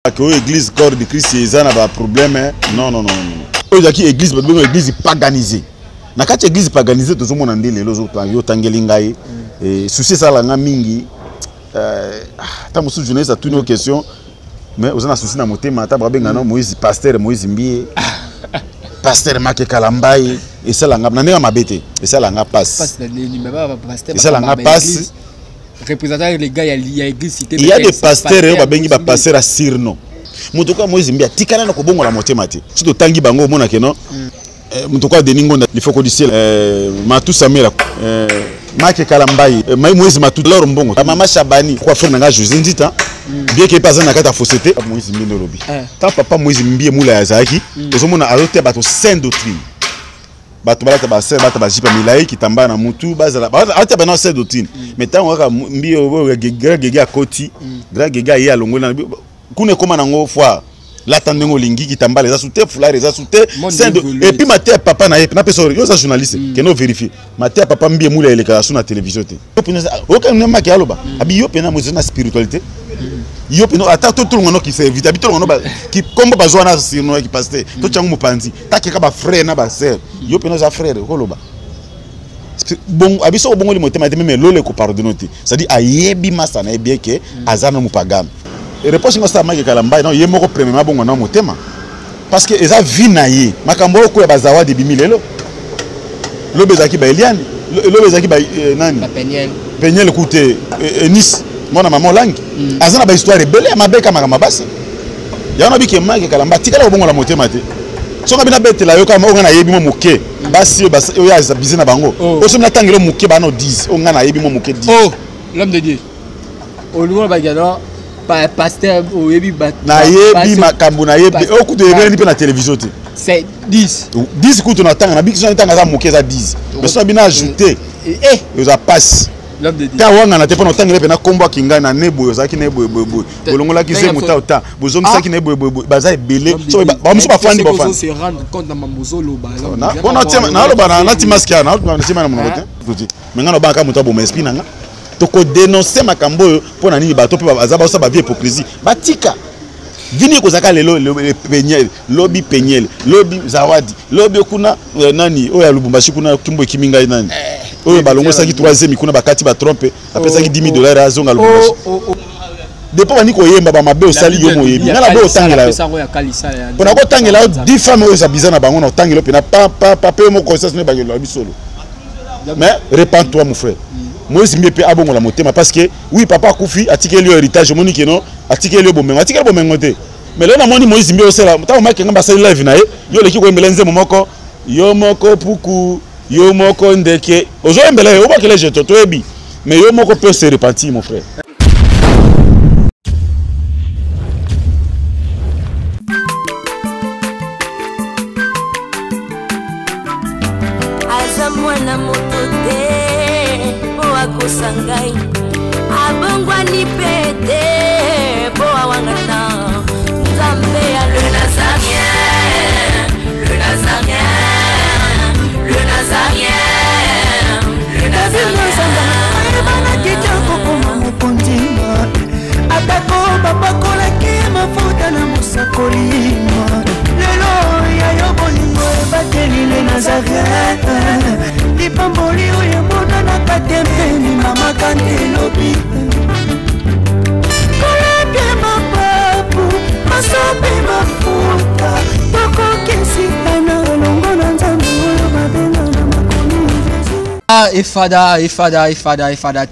Que l'église corps de Christ c'est un problème. Non. Aujourd'hui l'église église paganisée. Na kati église paganisée tout le monde andi les autres yo tangeli ngai et souci ça la mingi ta musu journaliste a toutes nos questions mais aux ana souci na motema ta brabenga no Moïse pasteur Moïse Mbie pasteur Make Kalambai et ça la ngam na mabete et ça la nga passe et ça la nga passe représentant les gars il y a église cité il y a des pasteurs ba bengi ba pasteur à Sirno mutoka Moïse Mbie tikana na ko bongo la motema te surtout tangi bango mona ke non mutoka deningo il faut que du ciel Matou Samela Make Kalambai mai Moïse Matou loro mbongo mama Shabani kwa frère nga José Ndita bien que pas na kata fausseté Moïse Mbie lobi ta papa Moïse Mbie mula ya zaki ozomona azote bato sainte doctrine bato balata ba ser bato ba jipa milai kitamba na mutu bazala ata bana sainte doctrine mais tant waka Mbie gega koti grand gega ya longola kune koma nango foi la tandengo lingi kitamba les asouté foulard les asouté et puis ma terre papa na personne yo ça journaliste que no vérifier ma terre papa Mbie mula eleka sur la télévision te aucun nema ki aloba abi yo pena mo na spiritualité yo pena ata tout le monde qui fait vite habitude on qui comme ba joana sino qui pasteur to changu mopanzi takeka ba frère na ba sœur yo pena za frère koloba bon abiso bongo li motema même lole ko pardonner ça dit ayebi masa na bien que azana mupagam et réponse ngasa Make Kalambai non yemoko premièrement bongo na motema parce que eza vinaye makambo ko ya bazawadi bimilelo lo bezaki ba Eliane lo bezaki ba nani Peniel koute Nice mona maman langi azana ba histoire belle mabeka makamabasi yana bike Make Kalambai tikala bongo la motema te soka bina betela yo kama onga na yebi mo moke basi yo ya bizina bango osomna tangelo moke bana 10 onga na yebi mo moke 10 oh l'homme de Dieu oluwa bagalo pasteur oyebi bat na yebi makambo na yebi okuto yebi pe na télévision te c'est 10 kuto na tanga na bikso tanga za moke za 10 mais so bina ajouter yo za passe l'homme de Dieu ta wanga na te pona tanga pe na kombo kinga na nebo yo za ki nebo bolongola ki ze muta ota bozomisa ki nebo baza ebele so ba muso ba fandi ba fandi se rendre compte na mambozolo ba on tima na lo ba na timaski na tima na monote mais ngana ba ka muta bo mespi nanga toko dénoncer makambo pour nani bato pe bazaba sa ba vie hypocrisie batika vini ko zaka lelo Peniel lobby Peniel lobby Zawadi lobby kuna nani oya Lubumbashi kuna kimbo kiminga nani oyo balongo saki 3e kuna bakati ba trompe apesa ki $10,000 azonga Lubumbashi depo bani ko yemba ba mabe osali yo moyebi ngala bo tangela pona ko tangela 10 femmes oyo za bizana bango na tangelo pe na pa pe mo conscience ne bangelo bisolo mais repens-toi mon frère Moïse Mbie pe abongo la motema parce que oui papa Koufi atikeli yo héritage moni non atikeli yo bomengo te mais là na moni Moïse Mbie osela ta Make ngamba sali live na ye yo leki ko embelenze momoko yo moko puku yo moko ndeke ozo embele yo bakele je toto ebi mais yo moko peut se repentir mon frère azamwana motote Sangai abongwani pete boa wangana Nzambe ya le Nazarien le Nazarien le Nazarien le Nazarien bana kitoko kuma mukondima atako babakola ki mafuta na musakolima lelo ya yobolingo bateli le Nazarien lipamboli oyo mona na katempeni mama kandelobi koleke mapapu masope mafuta tokokesitana longo na Nzambe oyo babenga na makomi Efada,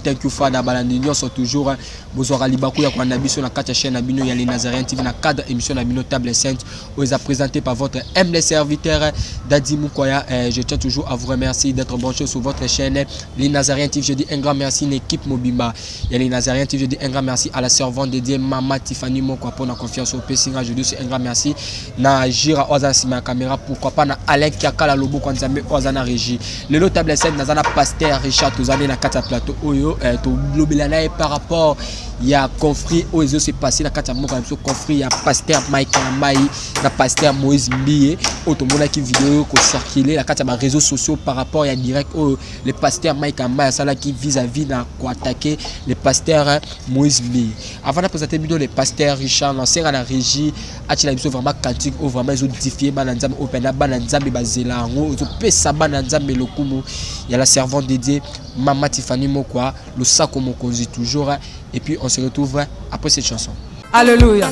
thank you Fada balandi nyonso toujours bozora libaku ya kwa nabiso na kati chaîne Nabino ya les Nazariens TV na cadre émission Nabino Table Sainte où est présenté par votre humble serviteur Dadi Mukoya. Je tiens toujours à vous remercier d'être branché sur votre chaîne les Nazariens TV. Je dis un grand merci à l'équipe Mobimba. Il y a les Nazariens TV, je dis un grand merci à la servante dédiée Mama Tiffany Moko pour la confiance au Pessinga. Je dis aussi un grand merci na Jira Ozan Sima caméra, pourquoi pas na Alain Kiakala Lobo Kwanzame Ozana Régie. Le Table Sainte Nazana passe pasteur Richard Tozane na kata plateau oyo to lobelana par rapport il y a conflit aux yeux c'est passé la kata moko so conflit il y a pasteur Mike Amai na pasteur Moïse Mbiye automona qui vidéo ko circuler la kata ma réseaux sociaux par rapport il y a direct le pasteur Mike Amai ça là qui vis-à-vis na ko attaquer le pasteur Moïse Mbiye avant de présenter vidéo le pasteur Richard lancé à la régie a il a vraiment critique ou vraiment ils ont diffié bananzam open bananzam bazela ngo zo pesa bananzam lokumu il y a la servante dédiée Mama Tiffany Mokwa le sako mokonzi toujours et puis on se retrouve après cette chanson. Alléluia.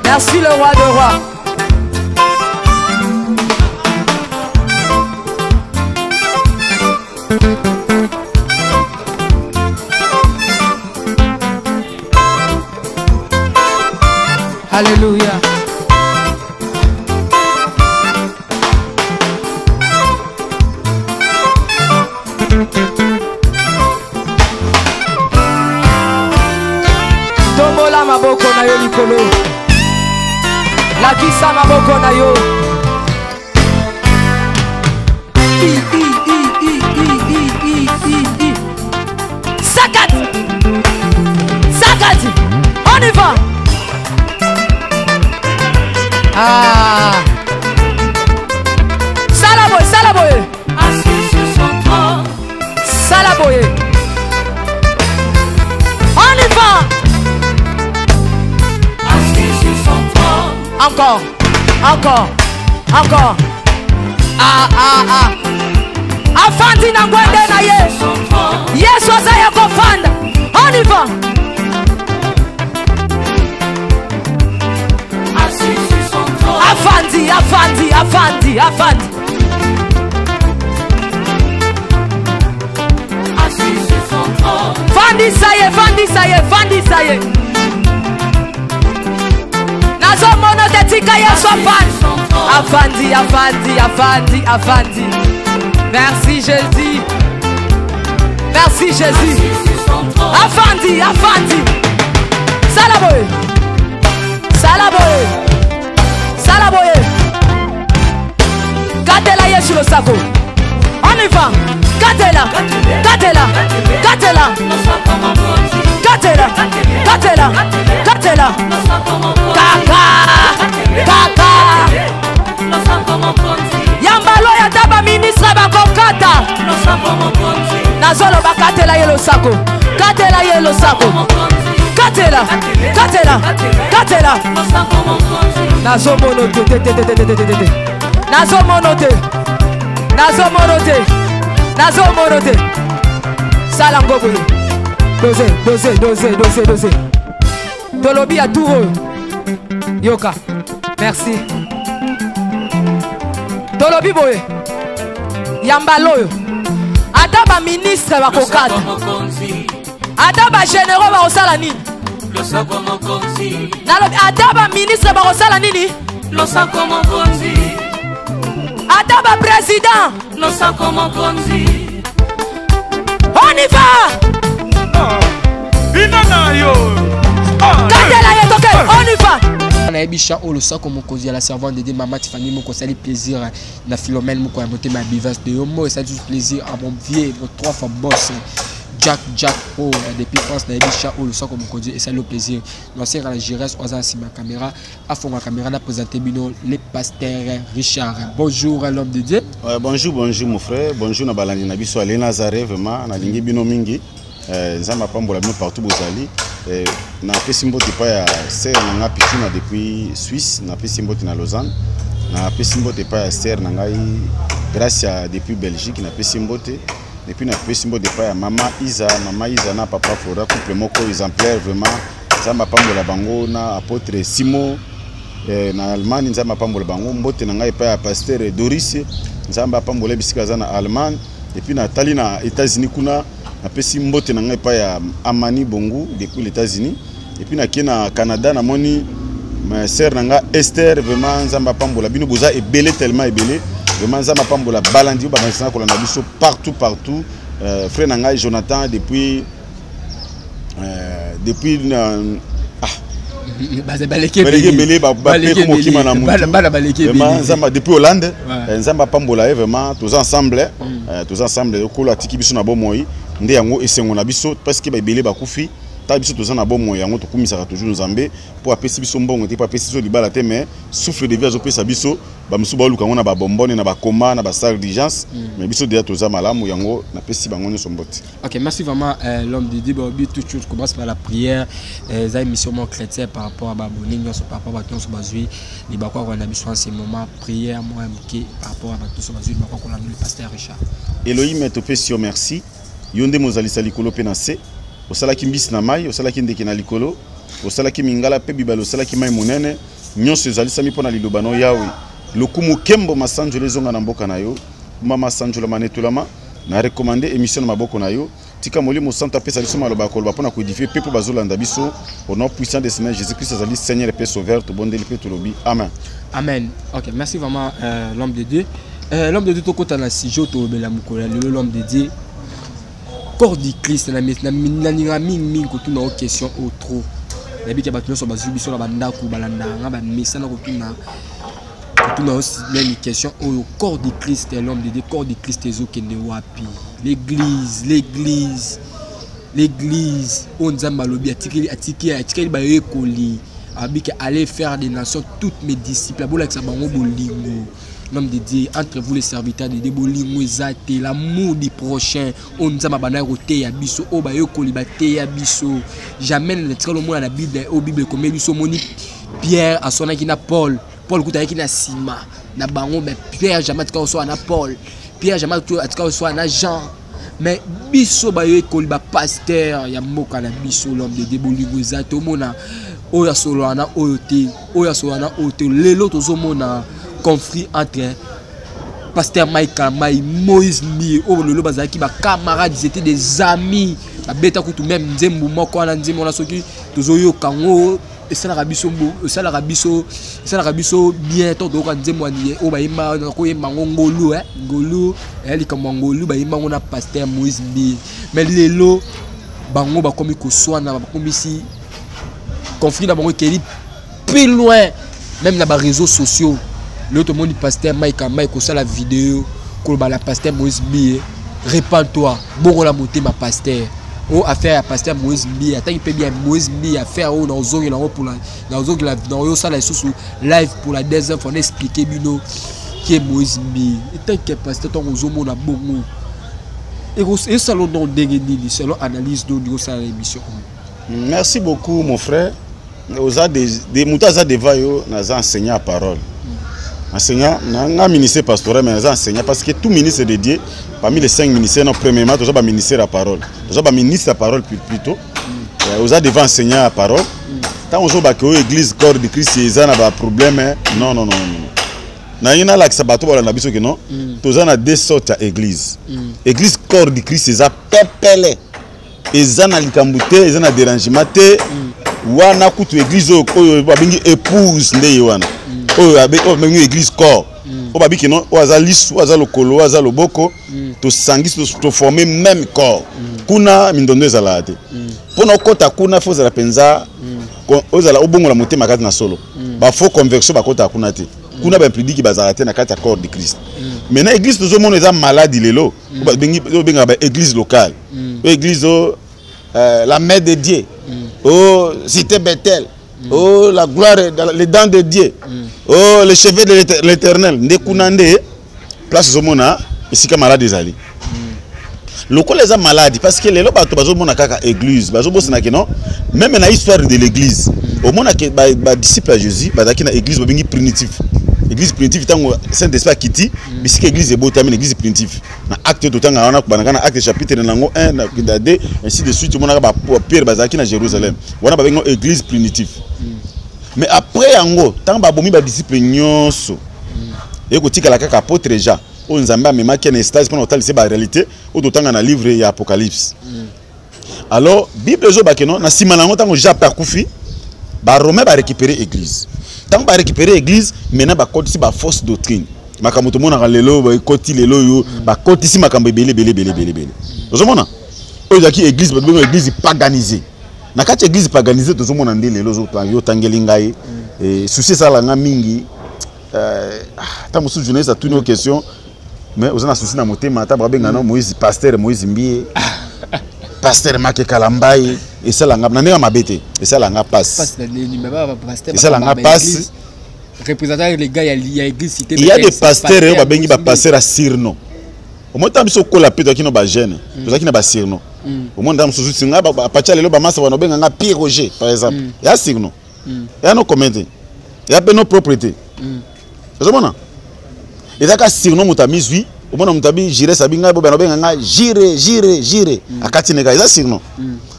Merci le roi de rois. Alléluia. Tombola maboko na yo likolo. Lakisa maboko na yo. Sakat. Sakat. On y va. Ah. Salaboye, salaboye. Assis sur son trône. Salaboye. On y va. Assis sur son trône. Encore, encore, encore. Ah, ah, ah. Afandi na ngwende na ye. Yesu azaya kofanda. On y va. Assis sur son trône. Afandi, afandi, afandi, afandi. Assis sur son trône. Fandi saye, fandi saye, fandi saye. Nazo mono tetika Yesu afandi. Afandi, afandi, afandi, afandi. Merci Jésus. Merci Jésus. Afandi, afandi. Salaboye. Salaboye. Salaboye. Gatela Yesu le sako. On y va. Gatela. Gatela. Gatela. Gatela. Gatela. Gatela. Kaka. Kaka. Yambalo ya taba ministre bakokata. Nazolo bakatela yelo sako. Katela yelo sako. Katela. Katela. Katela. Nazo monote. Nazo monote. Nazo monote. Nazo monote. Salango boye. Dose, dose, dose, dose, dose. Tolobi à tout. Yoka. Merci. Tolobi boye. Yambaloyo. Adaba ministre bakokata. Adaba généraux bakosala nini? Adaba ministre bakosala nini? Adaba président. On y va. Katela yetoke. On y va. On a bicha au sako mokozi à la servante de Mama Tiffany Moko ça plaisir na Philomène Moko a monté ma bivance de homo ça du plaisir à mon vieux trois fois boss Jack oh depuis France na bicha au sako mokozi et ça le plaisir l'ancien à la géresse aux anciens ma caméra à fond ma caméra n'a présenté bino les pasteurs Richard. Bonjour l'homme de Dieu. Bonjour mon frère, bonjour na balani na biso ale Nazaré vraiment na lingi bino mingi nzamba pambola bino partout bozali. Na pesi mbote pa ya ser na piscine depuis Suisse na pesi mbote na Lausanne na pesi mbote pa ya ser na ngai grâce à depuis Belgique na pesi mbote et puis na pesi mbote pa ya mama Isa na papa Flora couple moko exemplaire vraiment nzamba pambola bango na apôtre Simo na Allemagne nzamba pambola bango mbote na ngai pa ya pasteur Doris nzamba pambola bisika za na Allemagne et puis na tali na États-Unis kuna na pesi mbote na ngai pa ya Amani Bongo depuis les États-Unis et puis na kena Canada na moni ma sœur nanga Esther vraiment nzamba pambola bino boza ebele tellement ebele vraiment nzamba pambola balandi ba na ko na biso partout frère nanga baleke belé ba comme qui mana mutu bala baleke vraiment zamba depuis Hollande nzamba pambola vraiment tous ensemble okolo atiki biso na bomoi nde yango esengo na biso parce que ba belé ba kufi ta biso tous na bomoi yango to kumisaka toujours nzambe pour apesi biso mbongo te pour apesi biso libala te mais souffle de vie azopesa biso ba musu ba luka ngona ba bombone na ba coma na ba salle d'urgence mais biso déjà tous malamu yango na pesi bango nyoso mbote. OK, merci vraiment l'homme de Dieu. Toute chose commence par la prière. Ça émission mon chrétien par rapport à baboni nyoso par rapport à tout ce bazui li ba kwa na biso en ce moment prière moi mke par rapport à tout ce bazui ba kwa le pasteur Richard. Elohim te pesi merci. Yonde mozali salikolo penase osala ki mbisi na mai osala ki ndeke na likolo osala ki mingala pe bibalo osala ki mai monene nyonso ezali sami pona lilobano yawe lokumu kembo masanjo lezonga na mboka na yo mama sanjo la manetulama na recommander émission na maboko na yo tika molimo santa pesa liso maloba koloba pona ko édifier pepo bazolanda biso au nom puissant de Seigneur Jésus-Christ azali Seigneur et Père sauveur to bondeli pe to lobi amen. Amen. OK, merci vraiment l'homme de Dieu. L'homme de Dieu to kota na sijo to bela mukola l'homme de Dieu. Corps du Christ na mingi ko tuna question au trop. Na bi ka batuna so bazubi so na bandaku balanda nga ba misana ko tuna aussi même question au corps du Christ l'homme de Dieu corps du Christ ezokende wapi l'église on nzamba lobi atikeli ba ekoli abika aller faire des nations toutes mes disciples bola ka bango bolingo. L'homme de Dieu, entre vous les serviteurs de Bolingo Zate, l'amour du prochain, on nous a mabana roté ya biso, o ba yoko libate ya biso. Jamais ne tire le mot à la Bible, au Bible comme biso moni Pierre à son qui na Paul kuta qui na Sima, na bango mais Pierre jamais tika soit na Paul, Pierre jamais tika soit na Jean. Mais biso ba yoko liba pasteur ya mboka na biso l'homme de Dieu Bolingo Zate, mona oya solana oyote, lelo tozomona conflit entre pasteur Michael Moïse Mie au lelo bazaki ba camarades ils étaient des amis ba beta kutu même nzembo moko na nzembo na soki tozoyo kango et ça la rabiso bien to do ka nzembo ani o ba yima ko yima ngolu ngolu eli ka ngolu ba yima ngona pasteur Moïse Mie mais lelo bango ba komi ko swana ba komi si conflit na bango keli plus loin même na ba réseaux sociaux. L'autre monde pasteur Mike ça la vidéo que la pasteur Moïse Mie répands-toi bon la montée ma pasteur oh affaire à pasteur Moïse Mie attends il peut bien Moïse Mie affaire oh dans zone là pour la dans zone là dans ça la sous live pour la deuxième fois expliquer bino qui est Moïse Mie et tant que pasteur ton zomo na bongo et salon dans dégénie selon analyse de niveau ça l'émission. Merci beaucoup mon frère. Oza des moutaza de vayo na enseigner la parole. Enseignant, un ministère pastoral, mais enseignant parce que tout ministre est dédié. Parmi les 5 ministères, non, premièrement, nous avons un ministère à la parole. Nous avons un ministre à la parole plutôt. Nous avons enseigner à la parole. Tant que nous avons l'église, corps de Christ, il y a un problème. Non. Nous avons là que ça bateau dans la biso que non. Nous avons deux sortes d'église. Église corps de Christ, c'est ça pépélé. Ils ont un likambouté, ils ont un dérangement. Wana kutu église au épouse ndeyewana. Oh mais église corps. Oh babi que non, oazalisu, azalokolo, azaloboko, to sangis to former même corps. Kuna mindondo ezalate. Pona kota kuna faut za penza, ozala obongo la moté makati na solo. Ba faux conversion ba kota kuna te. Kuna ba impliqué ki bazarate na kati corps de Christ. Maintenant église tout le monde est malade lelo. Benga ba église locale. Église la mère de Dieu. Oh, cité Bethel. Oh, la gloire, les dents de Dieu. Oh, les cheveux de l'Éternel. Ndekunande, place au mona, ici comme malade des alliés. Le coup les a malades parce que les lois bazo mona kaka église, bazo bossina que non. Même dans l'histoire de l'église, au mona que ba disciple à Jésus, ba daki na église ba bingi primitif. Église primitive tango Saint-Esprit kiti, bisiki église est beau tamine église primitive. Na acte de temps on a banana acte chapitre nango 1 na 2 ainsi de suite mona ba Pierre bazaki na Jérusalem. Wana ba bingo église primitive. Mais après yango tant ba bomi ba disciple nyonso. Et ko tika la kaka apôtre Jean. On nzamba mema ki na stage pendant tal c'est ba réalité au d'autant na livre ya Apocalypse. Alors Bible zo ba kenon na sima nango tango Jean parcoufi ba Romain ba récupérer église. Tant ba récupérer église maintenant ba koti si ba fausse doctrine. Makamoto mona lelo ba koti lelo yo ba koti si makambo belé. Ozomona. Oyaki église ba église paganisée. na kati église paganisée tout monde ndele lozo yo tangeli ngai souci ça la nga mingi ta musu journaliste a tuni aux questions mais aux na souci na motema ta babenga na Moïse pasteur Moïse Mbie pasteur Make Kalambai et ça la nga na mabete et ça la nga passe et ça la nga passe représentant les gars il y a église cité il y a des pasteurs eux babengi ba pasteur à Sirno au moins tam so kola pe to kino ba jeune to za kina ba Sirno au moins tam so singa ba pacha lelo ba masa wana benga nga Pierre Roger par exemple il y a Sirno il y a nos communautés il y a nos propriétés ozomona et ça ka Sirno mutamizwi au moins mutabi jire sabinga bo benga nga jire akati nega ça Sirno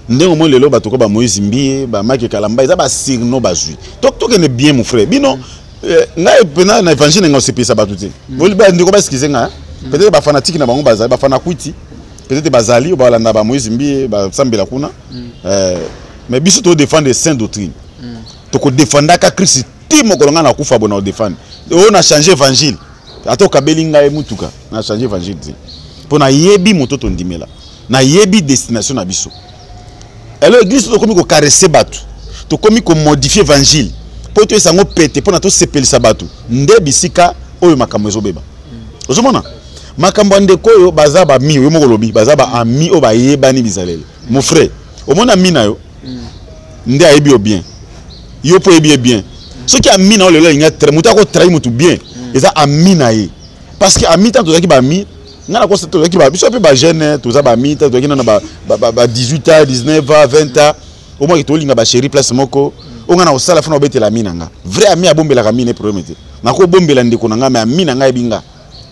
ndenge mo lelo batoko ba Moïse Mbie ba Make Kalamba ça ba Sirno bazwi to kene bien mon frère bino ngai pena na évangile nga osepesa batuti boli ba ndiko baskize nga peut-être ba fanatique na bango bazali ba fanakuiti peut-être bazali ba landa ba Moïse Mbie ba sambela kuna mais biso to défendre les saintes doctrines to ko défendre ka Christ timo ko nga na kufa bona o défendre on a changé évangile ato kabeli ngai mutuka na changé évangile pona yebi moto to ndimela na yebi destination na biso alors l'église to komi ko caresser batu to komi ko modifier évangile pour to esango pété pour na to sepelisa batu nde bisika oyo makambo ezobeba ozomona makambo ndeko oyo baza ba mi oyo moko lobi baza ba ami o ba yebani bizalele mon frère omona mina yo nde ayebi o bien yo po yebi bien ce qui a mina o lelo inga très muta ko trahi mutu bien eza amina ye parce que ami tant to zaki ba mi ngana ko to zaki ba biso pe ba jeune to za ba mi tant to zaki na ba 18 ans 19 ans 20 ans au moins to linga ba chéri place moko onga na osala funa obetela mina nga vrai ami abombela ka mina problème te na ko bombela ndeko na nga mais ami na nga ebinga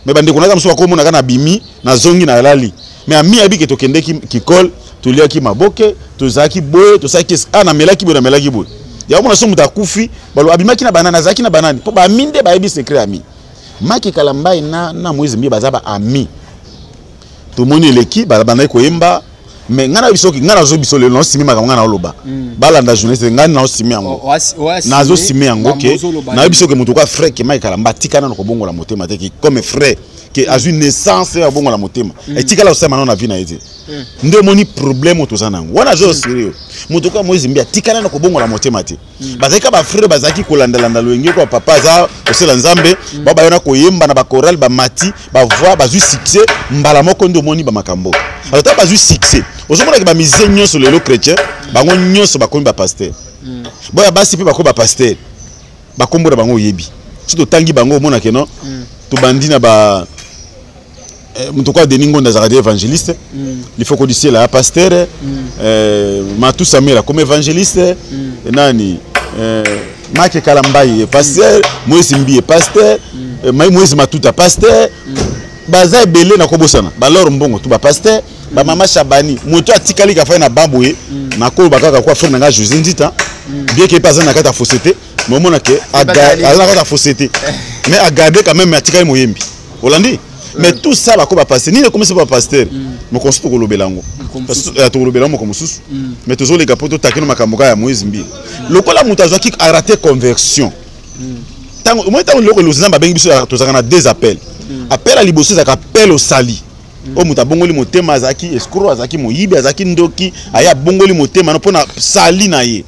mais bande ko na kamso ko mona kana bimi na zongi na lali mais ami abike to kende ki kol to lia ki maboke to zaki boye to saki ana melaki boye na melaki boye ya mona so muta kufi balo abimaki na banana zaki na banani po ba minde ba ebi secret ami Make Kalambai na Moïse Mbie bazaba ami to moni leki ba bana ko yemba mais ngana biso ki ngana zo biso le non simi makambo ngana oloba balanda journaliste ngana na simi yango na zo simi yango ke na biso ke mutuka frère ke Make Kalamba tikana no ko bongola motema te ki comme frère que a une naissance ya bongola motema et tikala osema na vie na yete nde moni problème to zanango wana zo sérieux mutuka Moïse Mbie tikana no ko bongola motema te bazaka ba frère bazaki ko landalanda loenge ko papa za osela nzambe baba yona ko yemba na ba choral ba mati ba voix ba zu succès mbala moko ndo moni ba makambo alors ta ba zu succès ozomona ke ba mise nyonso lelo chrétien bango nyonso bakomi ba pasteur boya basi pe bakomi ba pasteur bakombora bango yebi surtout tangi bango mona ke non to bandina ba mutuka Denis Ngonda za évangéliste il faut que du ciel la pasteur Matou Samela comme évangéliste nani Make Kalambai pasteur Moïse Mbie pasteur Moïse Matuta pasteur baza belé na kobosana ba lor mbongo tu ba pasteur ba mama Shabani moto atikali ka fa na bamboye na ko bakaka kwa frère nga José Ndita bien que pas na kata fausseté mais mona ke aga na kata fausseté mais a garder quand même atikali moyembi Holandi mais tout ça va quoi passer ni le commencer par pasteur me consulte ko lobelango parce que to lobelango comme sous mais toujours les capotes takino makamboka ya Moïse Mbie lokola mutazo qui a raté conversion tango moi tango loko lozamba bengi biso to zakana deux appels appel à liboso za appel au sali o muta bongoli motema azaki escroc azaki moyibi azaki ndoki aya bongoli motema no pona sali na ye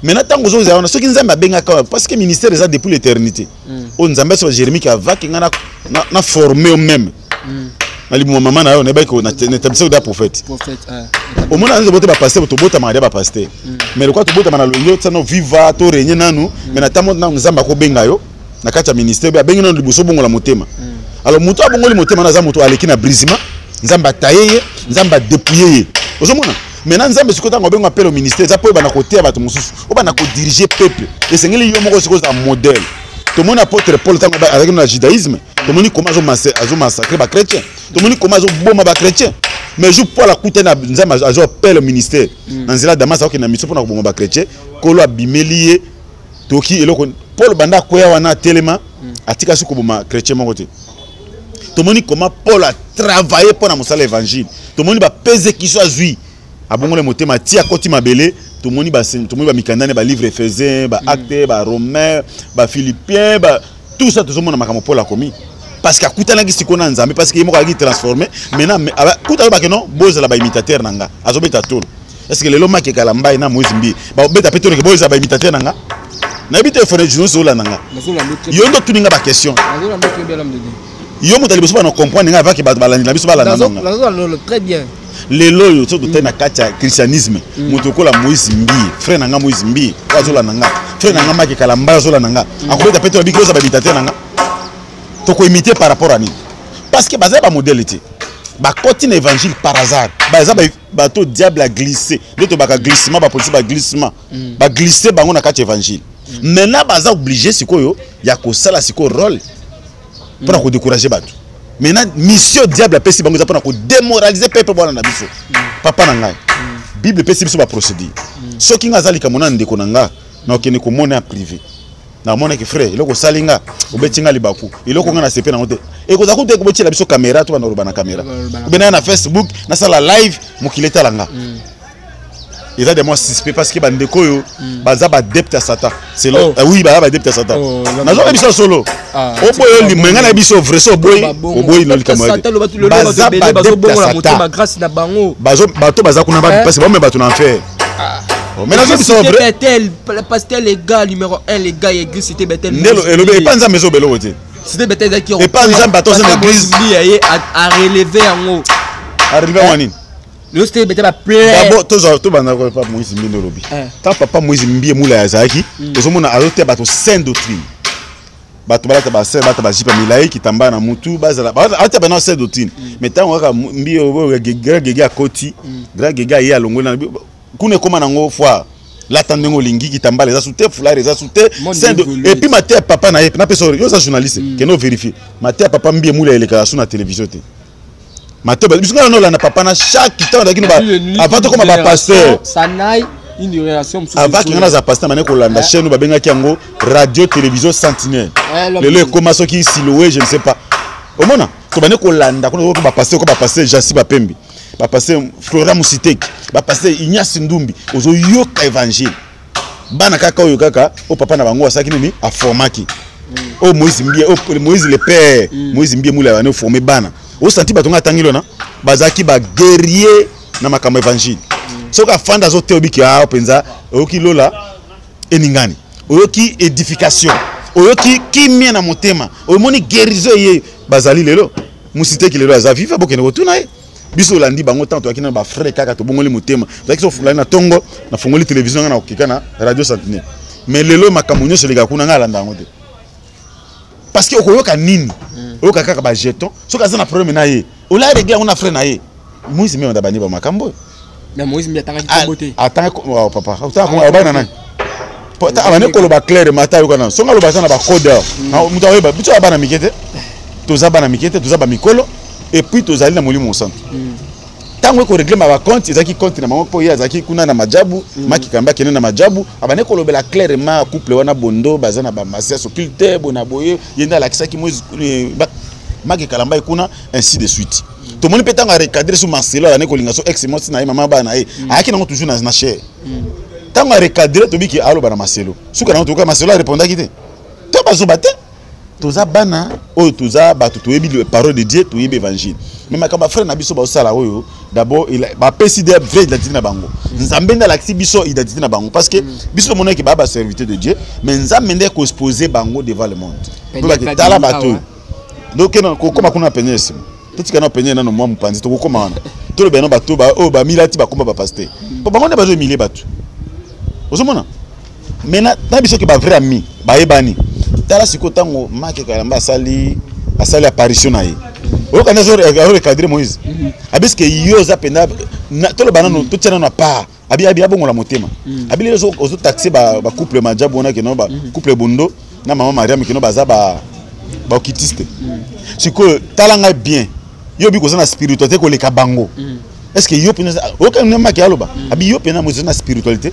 maintenant tango zo za ceux qui nzamba benga parce que ministère est depuis l'éternité on nzamba so Jérémie qui va ki ngana na formé au même na libu maman na yo ne ba ko na tabisa da prophète au moins nzo bote ba pasteur to bota ma ba pasteur mais le quoi to bota na lo tsano viva to renye nanu mais na tamo na nzamba ko benga yo na kati ya ministère ba benga na liboso bongo la motema alors muto abongoli motema na za muto aleki na brisement nzamba taye nzamba dépouiller ozomona maintenant nzamba sikota ngobengo appel au ministère za po ba na côté ba to mususu o ba na ko diriger peuple et sengeli yo moko sikoza modèle to mon apôtre Paul tango avec le judaïsme to moni comment azo massacrer ba chrétien to moni comment azo boma ba chrétien mais je Paul akuta na nzamba azo appel au ministère nzela Damas ako na mission pour na boma ba chrétien ko lo abimelié toki eloko Paul banda koya wana telema atika suko boma chrétien moko te to moni comment Paul a travaillé pour na mosala évangile to moni ba persécution azui abongole motema tia koti mabele to moni ba mikandane ba livre Éphésiens ba acte ba romain ba philippiens ba tout ça tout mona makamo Paul a commis parce que akutana ki sikona nzambe parce que yemo ka ki transformer maintenant kuta ba que non boza la ba imitateur nanga azobeta tolo est-ce que lelo Maki Kalamba na Moïse Mbi ba beta peto ke boza ba imitateur nanga na bita fone juno so la nanga yo ndo tuninga ba question yo mutali biso ba no comprendre nga avaki ba balandi na biso ba la nanga très bien lelo yo to tena kacha christianisme muto kola Moïse Mbi frère nanga Moïse Mbi zo la nanga frère nanga Maki Kalamba zo la nanga akobeta peto bi koza ba imitateur nanga to ko imiter par rapport à ni parce que baza ba modalité ba continue évangile par hasard baza ba to diable a glissé d'autres ba glissement ba police ba glissement ba glisser bango na kati évangile maintenant baza obligé sikoyo ya ko sala siko rôle pour ko décourager bato maintenant mission diable a pesi bango za pour ko démoraliser peuple bwana na biso papa na ngai bible pesi biso ba procédure soki nga zali kamona ndeko na nga na okene ko mona privé na mona ki frère iloko salinga obetinga libaku iloko nga na sepe na ngote e ko za kute ko betila biso caméra to bana rubana caméra ubena na Facebook na sala live mukileta langa ils ont des mots suspects parce que bandeko yo baza ba adepte à Satan c'est là oui ba adepte à Satan na zo biso solo o boyo li mwenga na biso vrai so boy o boy no likamwa baza ba adepte à Satan grâce na bango bazo bato baza kuna ba parce que ba me bato na enfer mais là c'est vrai Bethel pasteur les gars numéro 1 les gars église c'était Bethel Nelo et pas nza mezo belo wote c'était Bethel qui et pas nza bato c'est l'église à relever en haut à relever wani le c'était Bethel plein d'abord to bana ko pas Moïse Mbi no lobi tant papa Moïse Mbi mula ya zaki ozomona azote bato saint doctrine bato balata ba sel bato ba jipa milai kitamba na mutu bazala ata bana saint doctrine mais tant waka Mbi gege akoti grand gege ya longola kuna koma nango fois l'attendement lingi kitamba les asouté foulard les asouté et puis maté papa na na peso yo sa journaliste que no vérifier maté papa Mbi mula eleka sur la télévision te maté biso na la na papa na chaque temps dakino ba avant to comme ba pasteur Sanaï une relation avant que na za pasteur mané ko landa chaîne ba benga kiango radio télévision Sentinelle le comment so ki siloué je ne sais pas au mona to bané ko landa ko ba pasteur Jassi ba Pembi ba passer Flora Musiteki ba passer Ignace Ndumbi ozo yoka évangile bana kaka oyo kaka o papa na bango asaki nini a formaki o Moïse Mbi o Moïse le père Moïse Mbi mula bana formé bana o senti batonga tangilo na bazaki ba guerrier na makambo évangile soka fanda zo teobiki a penza oyoki lola eningani oyoki édification oyoki kimia na motema oyomoni guérison ye bazali lelo Musiteki lelo azaviva bokene otuna ye biso landi bango tanto akina ba frère kaka to bongoli motema zaki so fulani na tongo na fongoli télévision na okika radio Sentinelle mais lelo makamunyo se lega kuna nga landa ngote parce que okoyoka nini oyoka kaka ba jeton so kaza na problème na ye ola régler on a frère na ye Moïse Mbi on da bani ba makambo mais Moïse Mbi atanga kibote atanga oh papa atanga ko ba nana pota abane ko lo ba clair mata yo kana so ngalo ba sana ba code muta weba biso abana mikete toza bana mikete toza ba mikolo et puis tozali na molimo centre tango ko régler ma compte ezaki compte na mako ya ezaki kuna na majabu Maki Kamba kene na majabu abane ko lobela clairement couple wana bondo bazana ba masia occulte bona boye yenda la kisaki Moïse Maki Kalamba kuna ainsi de suite to moni petanga recadrer sur Marcelo abane ko linga so ex moti na mama ba na ye ayaki nango toujours na cher tango recadrer to biki alo bana Marcelo suka na to ka Marcelo répondaki te to bazo baté toza bana o toza bato toyebi le parole de Dieu toyebi évangile mais makamba frère na biso ba osala oyo d'abord il ba pesi de vraie identité na bango nzambe nda laksi biso identité na bango parce que biso mona ki ba serviteur de Dieu mais nzambe nda ko exposer bango devant le monde donc que tala bato donc ko koma kuna penyesi tout ce kana penye na no mwa mpanzi to ko koma wana to le beno bato ba o ba milati ba komba ba pasteur po bango nda bazo miler bato ozomona mena na biso ki ba vrai ami ba yebani tala siko tango Maki Kalamba asali apparition na ye o kana zo recadrer Moïse abiske yo za penda to le banano to tiana na pa abi abongola motema abi les autres taxer ba couple majabu ona keno ba couple bondo na maman Mariam keno baza ba okitiste siko talanga bien yo bi ko na spiritualité ko leka bango est-ce que yo pena o kana Maki aloba abi yo pena Moïse na spiritualité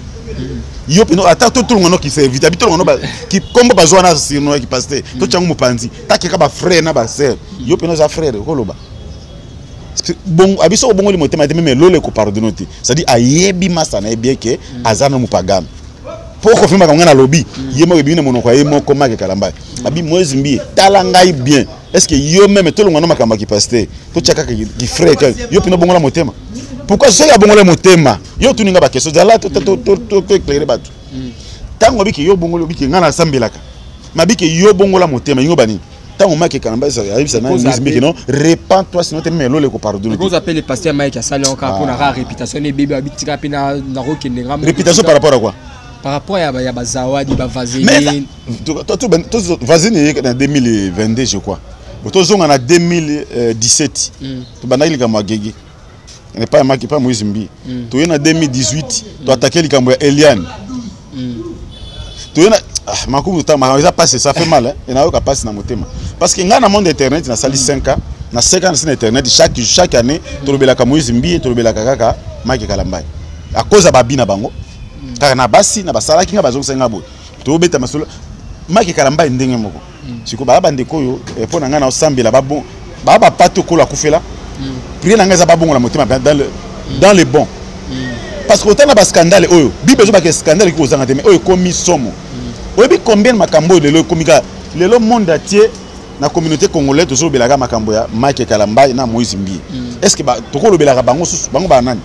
yo peno ata to tout le monde qui servi tabi tout le monde qui kombo bazwa na sino qui pasteur to changu mopanzi takeka ba frère na ba sœur yo peno za frère ko loba bon abiso bongo li motema te même lole ko pardonner te ça dit ayebi masa na bien que azana mupagano pour confirmer ka ngana lobi yemo bi ne monoko yemo ko Maki Kalamba abi Moïse Mbi talangai bien est-ce que yo même tout le monde makamba qui pasteur to chaka ki frère yo peno bongo la motema pourquoi ce ya bongole motema yo tuninga ba question zala to éclairer bato tango biki yo bongole biki ngana sambelaka mabiki yo bongola motema ngo bani tango make Kalamba ça arrive ça na biki non repens-toi sinon te melo le ko pardonner vous appelez le pasteur Mike Asali encore pour la réputation et bébé habitika pina na rokenenga réputation par rapport à quoi par rapport à bazawadi ba vaseline mais toi vaseline en 2022 je crois Botozong en 2017 to banaki likambo ya Gege n'est pas marqué pas Moïse Mbi to en 2018 to attaquer likambo ya Eliane to en makubu tama ça passe ça fait mal hein et na yo ka passe na motema parce que ngana monde internet na sali 5 ans na 5 ans sur internet chaque année to lobelaka Moïse Mbi to lobelaka kaka Mike Kalamba à cause ba bina bango kaka na basi na basala kinga bazonga bo to beta masolo Mike Kalamba ndenge moko siko ba bande koyo po na ngana osambela babon ba pato ko la kufela prier na ngaza babongo la motema dans le bon parce que autant na ba scandale oyo bibezo ba scandale ko zanga te mais oyo komi somo oyo bi combien makambo de lo komika le monde entier na communauté congolaise to so belaka makambo ya Mike Kalamba na Moïse Mbi est-ce que ba to ko lo belaka bango susu bango ba nani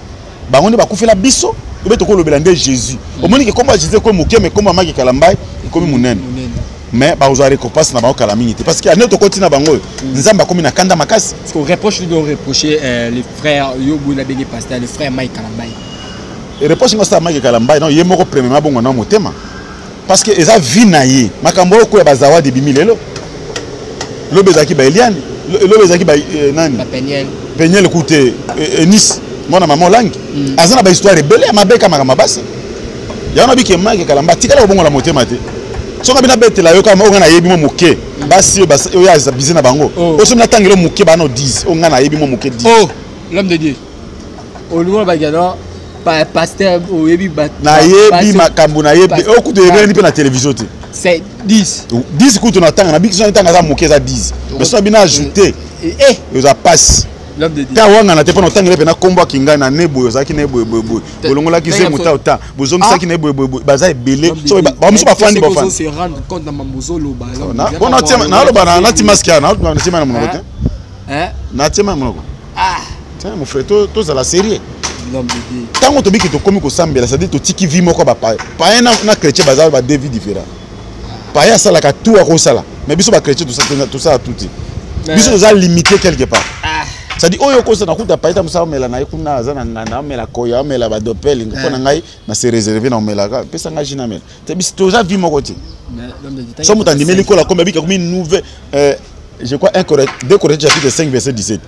bango ne ba kufela biso to be to ko lo belande Jésus au moni que comment Jésus ko moké mais comment Mike Kalamba komi munene mais ba ozo récompense na ba kala mingi parce que aneto continue bango nzamba komi na kanda makasi parce qu'on reproche de reprocher les frères Yobu na bengi pasteur les frères Mike Kalamba et reproche ngosta Mike Kalamba non yemoko premièrement bongo na motema parce que eza vinaye makambo ko ya bazawadi bimilelo lobezaki ba Eliane lobezaki ba nani Peniel écoutez Nice mona maman langue azana ba histoire belle mabeka makama basi yana biki Mike Kalamba tikala bongo la motema te soka bina betela yo kama onga na yebi mo moke basi yo ya bizi na bango oso na tangelo moke ba no 10 onga na yebi mo moke 10 oh l'homme de Dieu oluwa bagano pasteur oyebi na yebi makambo na yebi okuto yebeli pe na télévision te c'est 10 kuto na tanga na biki so tanga za moke za 10 mais so bina ajouter yo za passe l'homme de Dieu ta wanga na te pona tangele pe na kombo kinga na nebo yo za ki nebo bolongola ki ze muta ota bozomi saki nebo baza ebele so ba muso ba fandi ba fandi se rendre compte na mambozolo ba on a tema na lo ba na timaska na na tema na monoko te na tema monoko tiens mon frère to za la série l'homme de Dieu tango to biki to komi ko sambela ça dit to tiki vi moko ba pa na chrétien baza ba deux vies différents pa ya sala ka tout a ko sala mais biso ba chrétien tout ça tout biso za limité quelque part ça dit oyo ko ça na kuta pa eta musa mela na ikuna azana na mela koya mela ba dopel ngoko na ngai na se réserver na mela ka pesa nga jina mela te biso to za vi moko te so mutandimeli ko la komba biki comme une nouvelle je crois un correct deux correct chapitre 5 verset 17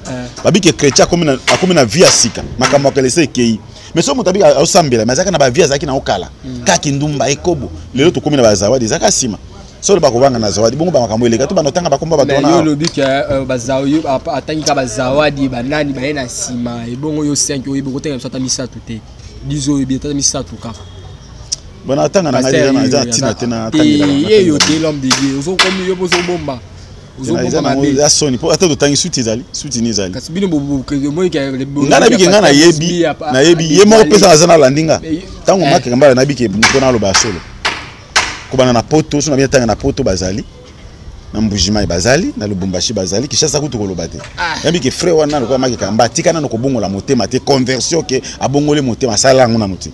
babi que chrétien comme na vie asika makambo ka laisser kei mais so mutabi au sambela mais zaka na ba vie azaki na okala ka kindumba ekobo lelo to komi na bazawadi zaka sima so le bakobanga na zawadi bongo ba makambo eleka to banotanga bakomba batona yo lobi que bazawi atangi ka bazawadi banani ba na sima e bongo yo 5 yo ibo kotenga sota misatu te dizo yo bieta misatu ka bona tanga na ngai na za tina tena tangela ye yo te l'homme de Dieu ozo komi yo bozo bomba ya soni po ata to tangi suti ni zali kasi bino bobo que moi que ngana biki ngana yebi ye mo pesa azana landinga tango makanga mbala na biki mpona lo ba solo ko bana na poto so na bien tanga na poto bazali na mbujima bazali na lubumbashi bazali kishasa kutu kolobate yambi ke frère wana ko makika mbatika na ko bongola motema te conversion ke abongole motema sala ngona muti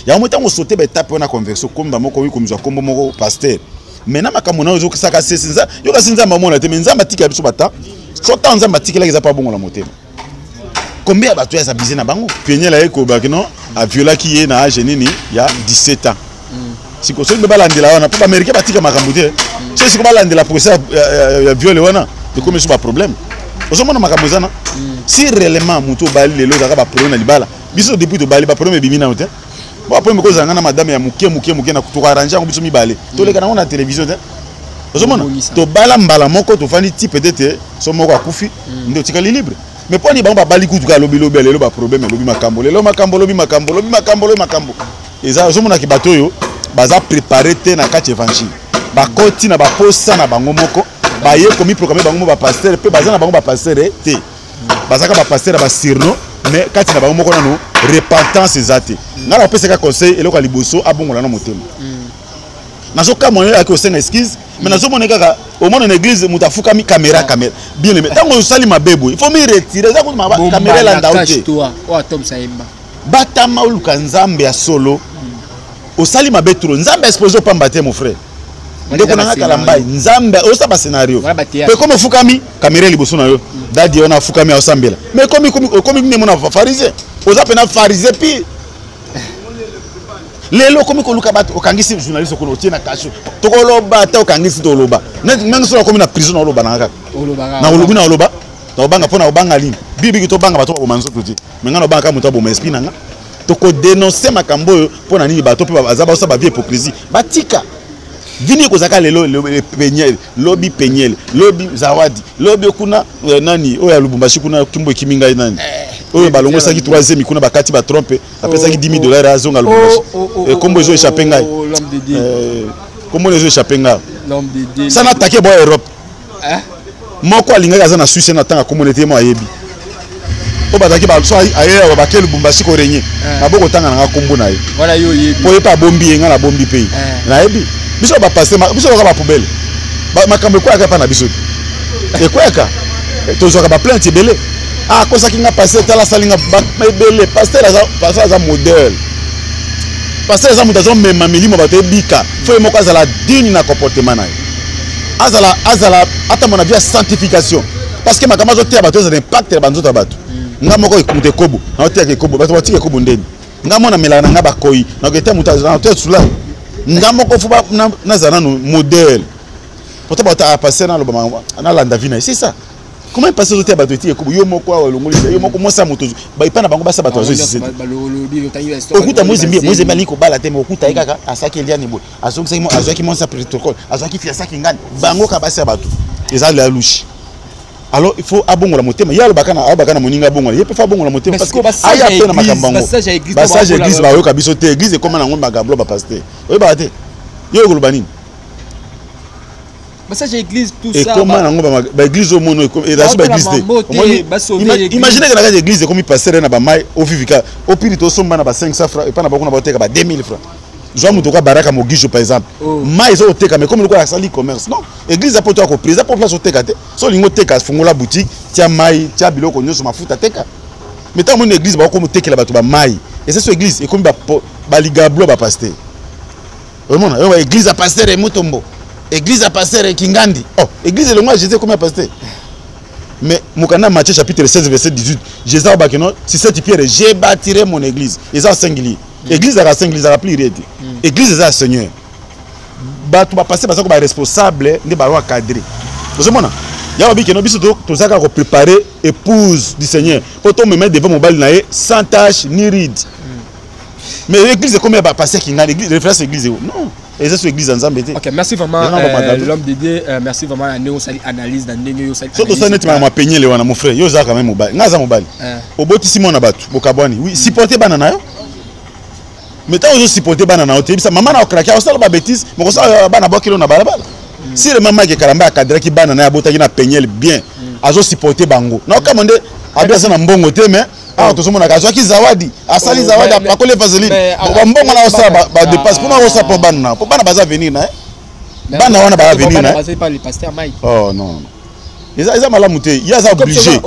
ya motango sauter ba étape na conversion komba moko wi komizwa kombo moko pasteur maintenant makamona ozo kisaka sesinza yo kasinza mamona te nzamba tika biso bata so ta nzamba tikela kiza pa bongola motema combien ya bato ya sabize na bango penyela eko bakino a viola ki ye na âge nini ya 17 ans siko so beba landela wana pa américain batika makambo te so siko balandela procès ya viol wana de comme so ba problème ozo mona makambo zana si réellement muto bali lelo zaka ba problème na libala biso depuis to bali ba problème bimina ote bon après meko zanga na madame ya muke na kutoka arranger ngo biso mibale to leka na télévision te ozo mona to bala mbala moko to fandi ti peut-être so moko akufi ndo tikali libre mais pour ni bango bali kutuka lobi lelo ba problème lobi makambo eza ozo mona ki bato yo baza préparer te na kati évangile bakoti na baposa na bango moko baye komi programmer bango ba pasteur pe baza na bango ba pasteur te bazaka ba pasteur ba sirno mais kati na bango moko nano repentance ezate ngala pesa ka conseil eloko liboso abongola na motema nazo ka moyo aki osenga excuse mais nazomona kaka au moins en église mutafuka mi caméra bien aimé tango osali mabebo il faut me retirer ça ko caméra la ndaute toi o atom saimba batama oluka nzambe ya solo osali mabetro nzambe exposé pamba te mon frère ndeko nanga kalambai nzambe osaba scénario pe comme fukami caméra liboso na yo dadi ona fukami osambela mais comme ni mona pharisien oza pena pharisien pi lelo comme ko luka bato okangisi journaliste ko lotie na kasho tokoloba ta okangisi toloba nangi so comme na prison oloba nanga na olobi na oloba to banga pona obanga lini bibi to banga bato ko manzo tuti mengana banga muto bo esprit nanga to ko dénoncer makambo pona nini bato pe bazaba osaba vie hypocrisie batika vini kozaka lelo penyel lobi penyel lobi zawadi lobi kuna nani oya Lubumbashi kuna kimbo kiminga nani oyo balongo saki 3e kuna bakati ba trompe apesa ki $10,000 azonga Lubumbashi et kombo ezo échapper ngai l'homme de Dieu kombo ezo échapper ngai l'homme de Dieu ça n'attaquer bo Europe moko alinga za na Suisse na tanga communauté mo ayebi o bataki ba so aye ba ke Lubumbashi ko renye maboko tanga na kombo na ye voilà yo yebi po epa bombi nga na bombi pays na yebi biso ba passer biso ba poubelle makambo ko aka pa na biso e ko aka to zo ka ba plainte belé ah ko sakinga passer tala salinga ba belé passer za modèle passer za mutazo mema milimo ba te bika fo moko azala digne na comportement na azala ata mona via sanctification parce que makambo zo te ba to za impact ba nzoto bato nga moko ikumte kobo na te ke kobo bato batike kobo ndeni nga mona melana nga ba koi na ko te mutazo na te sula ngamo ko fuba na zanano modèle pourtant bata passer na loba na landa vina c'est ça comment passer au bato ti ko yo moko wa longolisa yo moko mosa moto ba ipana bango basa bato zo sisi okuta mozi mali ko bala te mo okuta ikaka asaki eliani bo azaki monsa protocole azaki fiasaki ngani bango ka basa bato eza la louche alors il faut abongola motema ya bakana moninga abongola ye pe fa abongola motema parce que aya pe na makambango passage église ba yo kabiso te église comme na ngomba gablo ba pasteur oyo ba te yo ko lobani passage église tout ça et comment na ngomba ba église au mono et da ba église te imaginez que la église comme pasteur na ba mai au vivika au pire to somba na ba 500 francs et pas na ba kuna ba teka ba 2000 francs Joa mutoka baraka mogisho par exemple mais ils ont teka mais comme le quoi sali commerce non église apoto ko président pour place teka te so lingo teka fungola boutique tia mai tia biloko nyoso mafuta teka mais tant mon église ba ko tekela bato ba mai et c'est sur église et comme ba ligablo ba pasteur vraiment yo église a pasteur et mutombo église a pasteur et kingandi oh église le moi Jésus comme pasteur mais Mukana Matthieu chapitre 16 verset 18 Jésus a bakeno si cette pierre j'ai bâtirai mon église et ça singulier église à la 5 église à la plus réelle église à Seigneur bato ba passer parce que ba responsable ne ba cadrer vous savez ya ba bikeno biso to zaka ko préparer épouse du Seigneur pour to me mettre devant mon bal naé sans tache ni ride mais l'église comme ba passer qui ngana l'église référence église non et c'est sur église ensemble. OK, merci vraiment l'homme de Dieu, merci vraiment la analyse dans néo sali. Surtout ça net ma peigner le wana mon frère, yo za quand même mobile. Ngaza mobile. Oboti Simon na batu, bokabwani. Oui, supporter banana yo. Mais tant que supporter banana yo, ça maman na okrakia, osala ba bêtise, mais ça bana bokilo na balabala. Si le maman qui kalamba cadre qui banana ya botaki na peigner bien, azo supporter bango. Na okamande abia na mbongo te mais ah to somona kazo ki zawadi asali zawadi akole vaseline ba mbongo na osala ba dépasse pour na osala pour bana baza venir na bana wana ba venir na pas le pasteur Mike oh non ils malamu te il y a ça obligé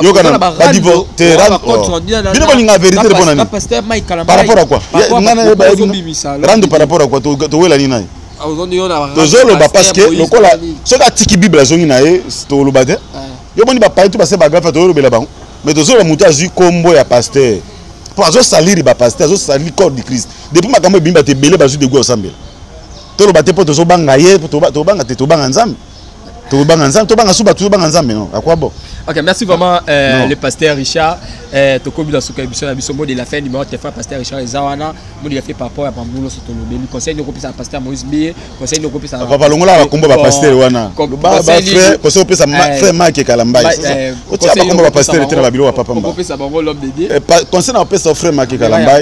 yo kana ba divorce te rendre la vérité de bonani pasteur Mike par rapport à quoi rendre par rapport à quoi to wela ni na tozolo ba parce que lokola soka tiki bible zongi na ye to lo bade yo boni ba parler tout passer ba grave to lo bela bango mais tozolo mutu azui kombo ya pasteur pour azo saliri ba pasteur azo saliri corps de Christ depuis makambo bimba te belé bazui de go ensemble to lo bate po tozo banga ye to banga te to banga nzambe to banga suba to banga nzambe non à quoi bon. OK, merci vraiment le pasteur Richard to kobi dans ce émission biso mot de la fin numéro téléphone pasteur Richard Zawana mo il a fait par rapport à Pambulo so to le conseil no kopisa pasteur Moïse Bié conseil no kopisa papa longola ba kombo ba pasteur wana ba frère conseil kopisa frère Mark Kalamba o tia ba kombo ba pasteur tena ba bilo papa mba kopisa bango l'homme de Dieu conseil na kopisa frère Mark Kalamba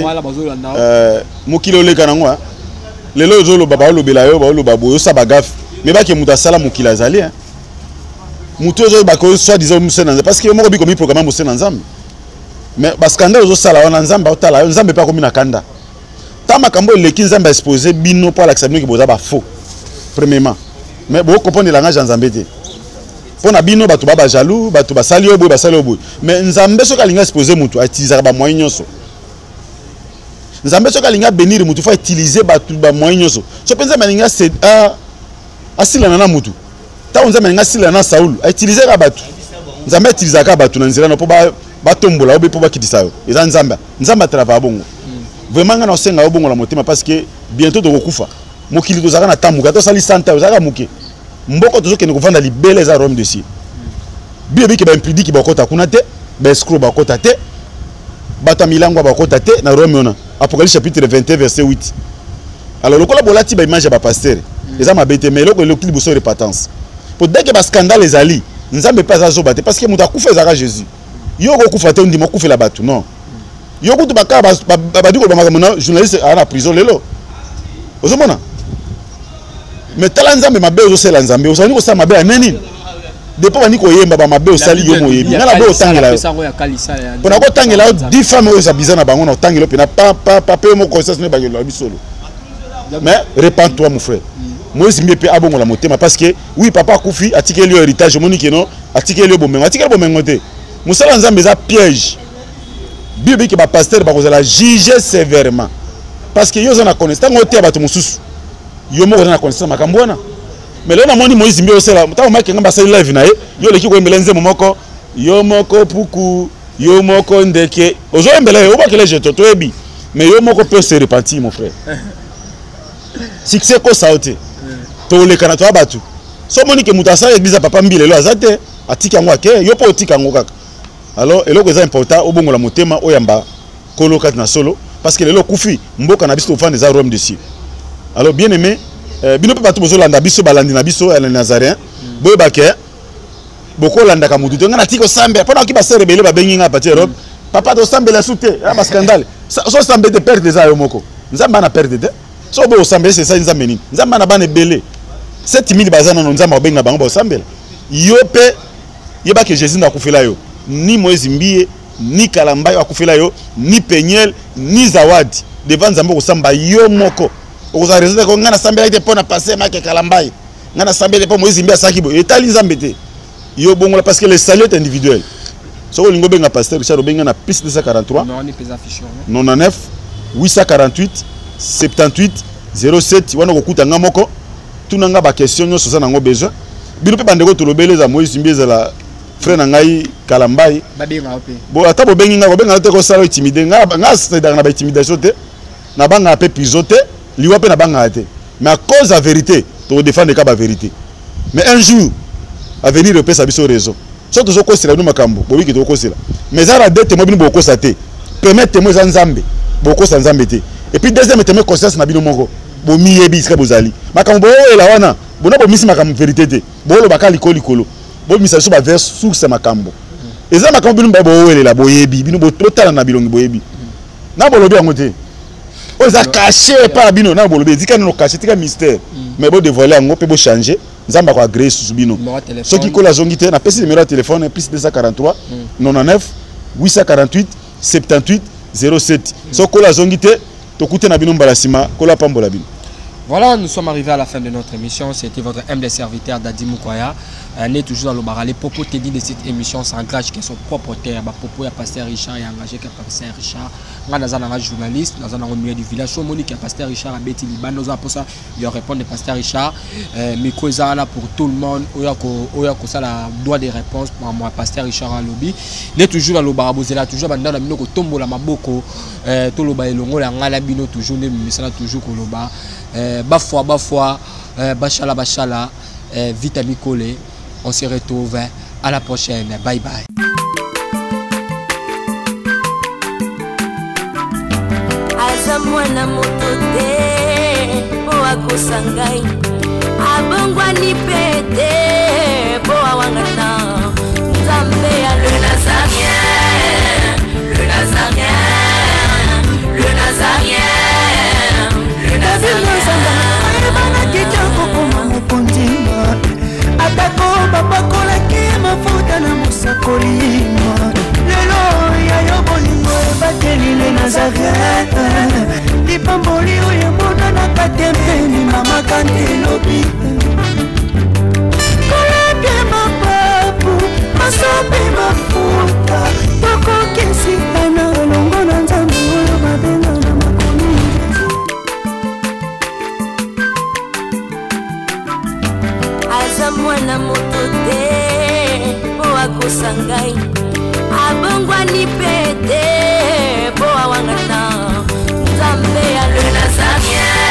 mokilo leka nango lelo zolo baba lobela yo ba loba boyo sa bagaf mais ba ke muta sala mokila azali hein muto zo ba ko soit disant musena parce que moko bi komi programme musena nzambe mais ba scandale zo sala wana nzambe otala yo nzambe pa komi na kanda ta makambo leki nzambe exposé bino pour l'accepter que boza ba faux premièrement mais bon comprendre la ngage nzambe te pour na bino bato ba jaloux bato ba sali obo mais nzambe so kalinga exposer mutu utiliser ba moyen nyonso nzambe so kalinga bénir mutu faut utiliser bato ba moyen nyonso so penza malinga c'est asila na mutu ta nzambe malinga asila na Saul utiliser ka bato nzambe utiliser ka bato na nzela na po ba tombola obe po ba kitisa yo eza nzambe travailler bongo vraiment nga na senga obongo la motema parce que bientôt to kokufa mokili to zaka na tamuka to sali santa to zaka muke mboko to zokene kovanda libele za Rome de si bibi ke ba implidi ki ba kota kuna te ba escroc ba kota te bata milango ba kota te na Rome ona Apocalypse chapitre 21 verset 8 alors le kola bolati ba image ba pasteur eza mabete mais loko le clip so repentance pour dès que ba scandale ezali nzambe pas azo bate parce que muta kufa ezaka Jésus yo ko kufa te ndimo kufa la batu non yo kutu baka ba diko ba makamona journaliste à la prison lelo ozomona mais tala nzambe mabe ozosela nzambe osali ko sa mabe aneni depo bani ko yemba ba mabe osali yo moyebi na la bo tangela on a ko tangela 10 femmes oza bizana bango na tangela pe na papa mo conscience ne ba yo bisolo mais repens-toi mon frère moi zimbe pe abongo la motema parce que oui papa kufi atikeli yo héritage monique non atikeli yo bomengo te musala nzambe za piège bibi ke ba pasteur ba kozala juger sévèrement parce que yo za na connaissance ngote bato mususu yo moko na connaissance makambo wana mais là na moni Moïse mbio sela mta maki ngamba sa live na ye yo leki ko embelenze momoko yo moko puku yo moko ndeke ozo embele yo bakele je toto ebi mais yo moko peut se repentir mon frère succès ko sauté to le kana to abatu so moni ke mutasa église papa mbile lo azate atika ngo ake yo po tika ngo kaka alors eloko eza important obongo la motema oyamba kolo kat na solo parce que lelo kufi mboka na biso to fande za Rome de si alors bien aimé bino pe bato bozo landa biso balandi na biso ya Nazaréen boye bake boko landa ka mutu ngana tiko sambe pona ki ba se rebelle ba bengi nga pati Europe papa do sambe la soute ya ba scandale so sambe de perdre za yo moko nzamba na perdre de so bo sambe c'est ça nzamba ni nzamba na bana belé 7000 bazana no nzamba benga bango ba sambe yo pe yeba ke Jésus na kufela yo ni Moïse mbie ni Kalambayo akufela yo ni Peniel ni Zawadi devant nzamba ko samba yo moko oza raison ko ngana sambela te pona passer make Kalambaye ngana sambela po Moïse mbia saki bo etali nzambe te yo bongola parce que le salut est individuel so lingo benga pasteur Richard benga na piste 243 non ni pesa fichier 99 848 78 07 wana kokuta nga moko tunanga ba question nyo soza nango besoin bino pe bandeko tolobele za Moïse mbia za la frère na ngai Kalambaye babenga ope bo ata bo bengi nga ko benga te ko sala intimidé nga c'est na ba intimidation te na banga pe pisoter liwa pe na banga te mais à cause la vérité to défendre ka ba vérité mais un jour à venir repère sa biso raison surtout zo ko sila no makambo bo wiki to ko sila mais ça la dette mo bino bo ko sa te premier témoin za nzambe bo ko sa nzambe te et puis deuxième témoin conscience na bino moko bo miyebi ska bozali makambo o la wana bo na bo misi makambo vérité te bo lo bakali kolikolo bo misa so ba vers source makambo eza makambo bino bo o la bo yebi bino bo totala na bilongi bo yebi na bo lobi ngote on a caché par bino na bolobe dika no caché tika mystère mais bo dévoiler ngo pe bo changer nzamba ko agréer sous bino ce qui colle zongi te na pesi numéro de téléphone plus 243 99 848 78 07 so colle zongi te to kuté na bino mbalasima kola pambola bino. Voilà, nous sommes arrivés à la fin de notre émission. C'était votre humble serviteur Dadi Mukwaya. On est toujours dans le bar. Les propos te dit de cette émission s'engagent que son propre terre. Les propos de Pasteur Richard est engagé que Pasteur Richard. Moi, dans un journaliste, dans un milieu du village, je suis que Pasteur Richard a bêti Liban. Nous avons pour ça, il répond de Pasteur Richard. Miko est là pour tout le monde. Il y a ça la droit de réponse pour moi, Pasteur Richard à lobby. Il est toujours dans le bar. Il est toujours dans le bar. Tombo la maboko. Tout le bar est longo. La ngalabino toujours. Mais ça toujours au bar. Bafwa, Bachala, Vitamine Collé. On se retrouve à la prochaine. Bye bye. Azamwana motote boa kosangai abongwa ni pete boa wangana Nzambe ya le Nazarien, le Nazarien, le Nazarien, le Nazarien. Atako babakola ki mafuta na musakolima lelo ya yobolingo bateli le Nazareth lipamboli oyo mona na katempeni mama kandelobi ngai abongwani pete po awangana nzambe ya le nazarien